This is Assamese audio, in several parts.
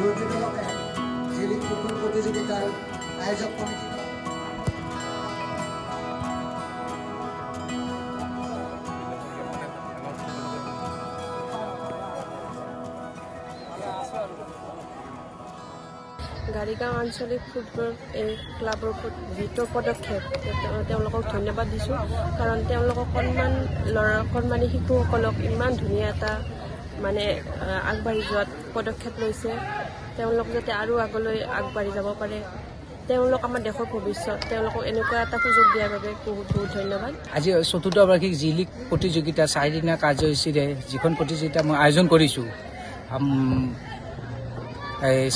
দুৰ্নীতিমূলক জিলিক ফুটবল প্ৰতিযোগিতাৰ আয়োজক কমিটি গাড়ীগাঁও আঞ্চলিক ফুটবল ক্লাবৰ যিটো পদক্ষেপ তেওঁলোকক ধন্যবাদ দিছোঁ কাৰণ তেওঁলোকক কণমানি শিশুসকলক ইমান ধুনীয়া এটা মানে আগবাঢ়ি যোৱাত পদক্ষেপ লৈছে তেওঁলোক যাতে আৰু আগলৈ আগবাঢ়ি যাব পাৰে তেওঁলোক আমাৰ দেশৰ ভৱিষ্যত তেওঁলোকক এনেকুৱা এটা সুযোগ দিয়াৰ বাবে বহুত বহুত ধন্যবাদ। আজি চতুৰ্থ বাৰ্ষিক জি লীগ প্ৰতিযোগিতা 4 দিনীয়া কাৰ্যসূচীৰে যিখন প্ৰতিযোগিতা মই আয়োজন কৰিছোঁ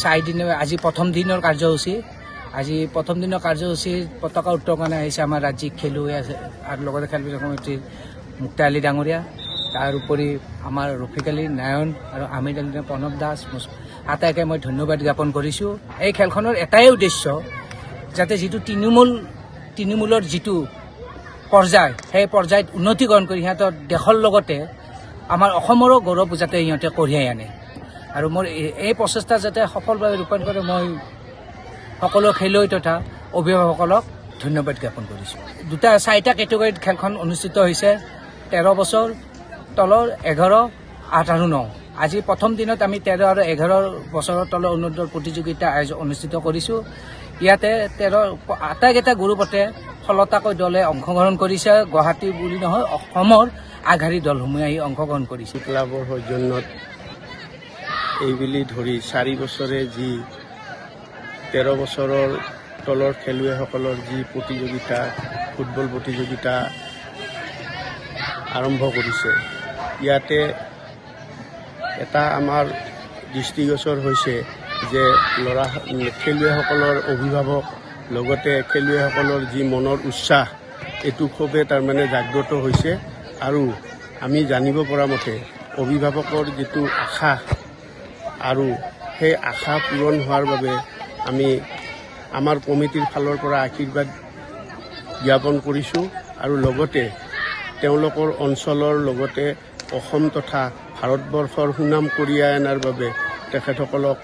4 দিনৰ আজি প্ৰথম দিনৰ কাৰ্যসূচী আজি প্ৰথম দিনৰ কাৰ্যসূচীৰ পতাকা উত্তোলন আহিছে আমাৰ ৰাজ্যিক খেলুৱৈ আছে আৰু লগতে খেল বিভাগ কমিটিৰ মুক্তা আলী ডাঙৰীয়া তাৰ উপৰি আমাৰ ৰফিক আলী নায়ন আৰু আমিৰ আলী প্ৰণৱ দাস আটাইকে মই ধন্যবাদ জ্ঞাপন কৰিছোঁ। এই খেলখনৰ এটাই উদ্দেশ্য যাতে যিটো তৃণমূলৰ যিটো পৰ্যায় সেই পৰ্যায়ত উন্নতিকৰণ কৰি সিহঁতৰ দেশৰ লগতে আমাৰ অসমৰো গৌৰৱ যাতে সিহঁতে কঢ়িয়াই আনে আৰু মোৰ এই প্ৰচেষ্টা যাতে সফলভাৱে ৰূপায়ণ কৰে মই সকলো খেলুৱৈ তথা অভিভাৱকসকলক ধন্যবাদ জ্ঞাপন কৰিছোঁ। 4টা কেটেগৰীত খেলখন অনুষ্ঠিত হৈছে 13 বছৰ তলৰ 11, 8 আৰু 9। আজি প্ৰথম দিনত আমি 13 আৰু 11 বছৰৰ তলৰ অনুৰ্ধৰ প্ৰতিযোগিতা অনুষ্ঠিত কৰিছোঁ। ইয়াতে 13 আটাইকেইটা গ্ৰুপতে 16টাকৈ দলে অংশগ্ৰহণ কৰিছে। গুৱাহাটী বুলি নহয় অসমৰ আগশাৰী দলসমূহে আহি অংশগ্ৰহণ কৰিছে। ক্লাবৰ সৌজন্যত এইবুলি ধৰি 4 বছৰে যি 13 বছৰৰ তলৰ খেলুৱৈসকলৰ যি প্ৰতিযোগিতা ফুটবল প্ৰতিযোগিতা আৰম্ভ কৰিছে ইয়াতে এটা আমাৰ দৃষ্টিগোচৰ হৈছে যে খেলুৱৈসকলৰ অভিভাৱক লগতে খেলুৱৈসকলৰ যি মনৰ উৎসাহ এইটো খুবেই তাৰমানে জাগ্ৰত হৈছে আৰু আমি জানিব পৰা মতে অভিভাৱকৰ যিটো আশা আৰু সেই আশা পূৰণ হোৱাৰ বাবে আমি আমাৰ কমিটিৰ ফালৰ পৰা আশীৰ্বাদ জ্ঞাপন কৰিছোঁ আৰু লগতে তেওঁলোকৰ অঞ্চলৰ লগতে অসম তথা ভাৰতবৰ্ষৰ সুনাম কঢ়িয়াই অনাৰ বাবে তেখেতসকলক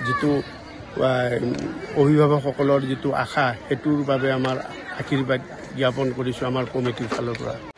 যিটো অভিভাৱকসকলৰ যিটো আশা সেইটোৰ বাবে আমাৰ আশীৰ্বাদ জ্ঞাপন কৰিছোঁ আমাৰ কমিটিৰ ফালৰ পৰা।